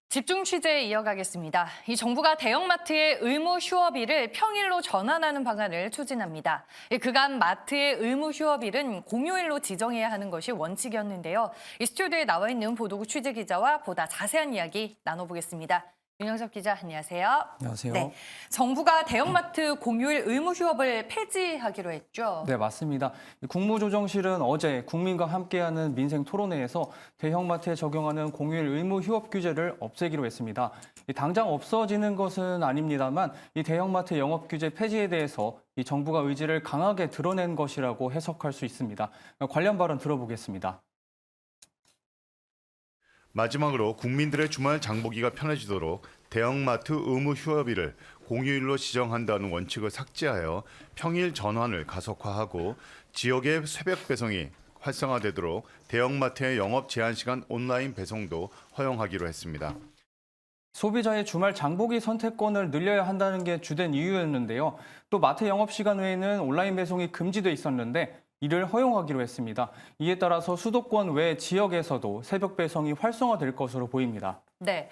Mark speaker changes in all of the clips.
Speaker 1: 집중 취재 이어가겠습니다. 이 정부가 대형마트의 의무 휴업일을 평일로 전환하는 방안을 추진합니다. 그간 마트의 의무 휴업일은 공휴일로 지정해야 하는 것이 원칙이었는데요. 이 스튜디오에 나와 있는 보도국 취재기자와 보다 자세한 이야기 나눠보겠습니다. 윤영석 기자, 안녕하세요.
Speaker 2: 안녕하세요.
Speaker 1: 네, 정부가 대형마트 공휴일 의무 휴업을 폐지하기로 했죠.
Speaker 2: 네, 맞습니다. 국무조정실은 어제 국민과 함께하는 민생 토론회에서 대형마트에 적용하는 공휴일 의무 휴업 규제를 없애기로 했습니다. 당장 없어지는 것은 아닙니다만 이 대형마트 영업 규제 폐지에 대해서 이 정부가 의지를 강하게 드러낸 것이라고 해석할 수 있습니다. 관련 발언 들어보겠습니다.
Speaker 3: 마지막으로 국민들의 주말 장보기가 편해지도록 대형마트 의무 휴업일을 공휴일로 지정한다는 원칙을 삭제하여 평일 전환을 가속화하고 지역의 새벽 배송이 활성화되도록 대형마트의 영업 제한 시간 온라인 배송도 허용하기로 했습니다.
Speaker 2: 소비자의 주말 장보기 선택권을 늘려야 한다는 게 주된 이유였는데요. 또 마트 영업시간 외에는 온라인 배송이 금지돼 있었는데 이를 허용하기로 했습니다. 이에 따라서 수도권 외 지역에서도 새벽 배송이 활성화될 것으로 보입니다.
Speaker 1: 네,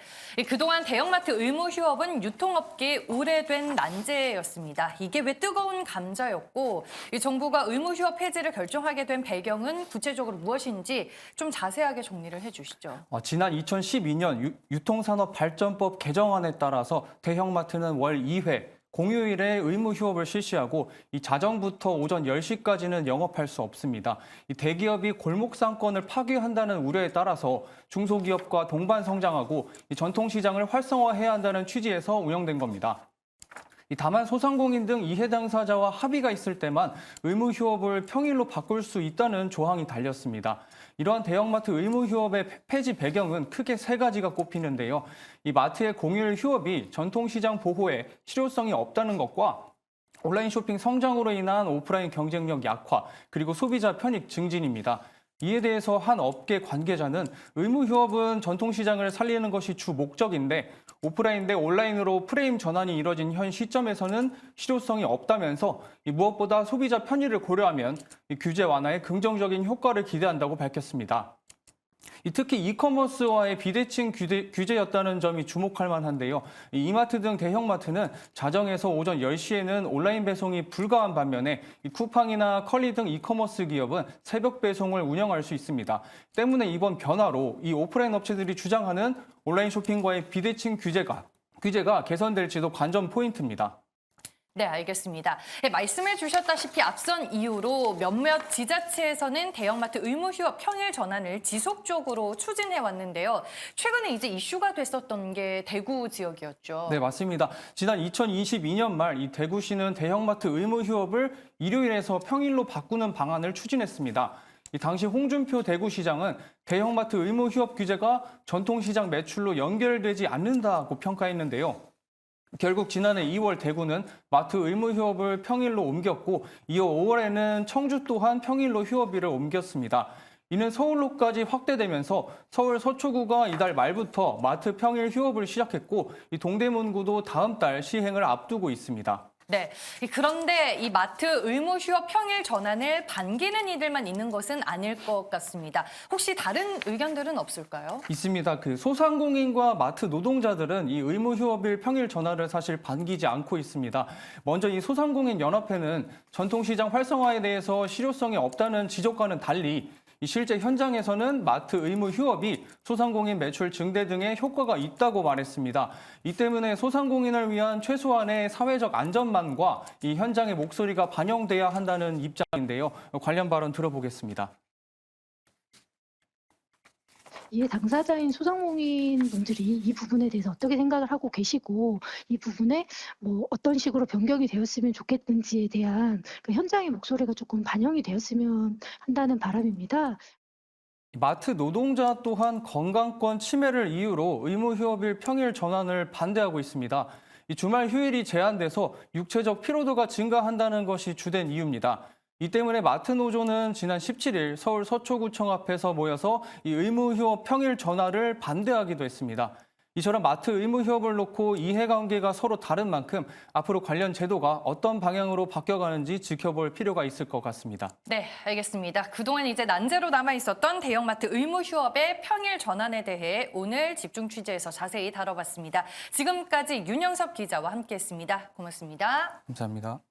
Speaker 1: 그동안 대형마트 의무 휴업은 유통업계의 오래된 난제였습니다. 이게 왜 뜨거운 감자였고 이 정부가 의무 휴업 폐지를 결정하게 된 배경은 구체적으로 무엇인지 좀 자세하게 정리를 해주시죠.
Speaker 2: 지난 2012년 유통산업발전법 개정안에 따라서 대형마트는 월 2회 공휴일에 의무 휴업을 실시하고 이 자정부터 오전 10시까지는 영업할 수 없습니다. 이 대기업이 골목 상권을 파괴한다는 우려에 따라서 중소기업과 동반 성장하고 이 전통시장을 활성화해야 한다는 취지에서 운영된 겁니다. 다만 소상공인 등 이해 당사자와 합의가 있을 때만 의무 휴업을 평일로 바꿀 수 있다는 조항이 달렸습니다. 이러한 대형마트 의무 휴업의 폐지 배경은 크게 세 가지가 꼽히는데요. 이 마트의 공휴일 휴업이 전통시장 보호에 실효성이 없다는 것과 온라인 쇼핑 성장으로 인한 오프라인 경쟁력 약화, 그리고 소비자 편익 증진입니다. 이에 대해서 한 업계 관계자는 의무 휴업은 전통시장을 살리는 것이 주 목적인데 오프라인 대 온라인으로 프레임 전환이 이뤄진 현 시점에서는 실효성이 없다면서 무엇보다 소비자 편의를 고려하면 규제 완화에 긍정적인 효과를 기대한다고 밝혔습니다. 특히 이커머스와의 비대칭 규제였다는 점이 주목할 만한데요. 이마트 등 대형마트는 자정에서 오전 10시에는 온라인 배송이 불가한 반면에 쿠팡이나 컬리 등 이커머스 기업은 새벽 배송을 운영할 수 있습니다. 때문에 이번 변화로 이 오프라인 업체들이 주장하는 온라인 쇼핑과의 비대칭 규제가 개선될지도 관전 포인트입니다.
Speaker 1: 네, 알겠습니다. 네, 말씀해 주셨다시피 앞선 이유로 몇몇 지자체에서는 대형마트 의무 휴업 평일 전환을 지속적으로 추진해 왔는데요. 최근에 이제 이슈가 됐었던 게 대구 지역이었죠.
Speaker 2: 네, 맞습니다. 지난 2022년 말 이 대구시는 대형마트 의무 휴업을 일요일에서 평일로 바꾸는 방안을 추진했습니다. 이 당시 홍준표 대구시장은 대형마트 의무 휴업 규제가 전통시장 매출로 연결되지 않는다고 평가했는데요. 결국 지난해 2월 대구는 마트 의무 휴업을 평일로 옮겼고 이어 5월에는 청주 또한 평일로 휴업일을 옮겼습니다. 이는 서울로까지 확대되면서 서울 서초구가 이달 말부터 마트 평일 휴업을 시작했고 이 동대문구도 다음 달 시행을 앞두고 있습니다.
Speaker 1: 네, 그런데 이 마트 의무 휴업 평일 전환을 반기는 이들만 있는 것은 아닐 것 같습니다. 혹시 다른 의견들은 없을까요?
Speaker 2: 있습니다. 소상공인과 마트 노동자들은 이 의무 휴업일 평일 전환을 사실 반기지 않고 있습니다. 먼저 이 소상공인 연합회는 전통시장 활성화에 대해서 실효성이 없다는 지적과는 달리 실제 현장에서는 마트 의무 휴업이 소상공인 매출 증대 등의 효과가 있다고 말했습니다. 이 때문에 소상공인을 위한 최소한의 사회적 안전망과 이 현장의 목소리가 반영돼야 한다는 입장인데요. 관련 발언 들어보겠습니다.
Speaker 4: 이해 당사자인 소상공인 분들이 이 부분에 대해서 어떻게 생각을 하고 계시고 이 부분에 뭐 어떤 식으로 변경이 되었으면 좋겠는지에 대한 그 현장의 목소리가 조금 반영이 되었으면 한다는 바람입니다.
Speaker 2: 마트 노동자 또한 건강권 침해를 이유로 의무 휴업일 평일 전환을 반대하고 있습니다. 이 주말 휴일이 제한돼서 육체적 피로도가 증가한다는 것이 주된 이유입니다. 이 때문에 마트 노조는 지난 17일 서울 서초구청 앞에서 모여서 이 의무 휴업 평일 전환을 반대하기도 했습니다. 이처럼 마트 의무 휴업을 놓고 이해관계가 서로 다른 만큼 앞으로 관련 제도가 어떤 방향으로 바뀌어가는지 지켜볼 필요가 있을 것 같습니다.
Speaker 1: 네, 알겠습니다. 그동안 이제 난제로 남아 있었던 대형마트 의무 휴업의 평일 전환에 대해 오늘 집중 취재에서 자세히 다뤄봤습니다. 지금까지 윤영섭 기자와 함께했습니다. 고맙습니다.
Speaker 2: 감사합니다.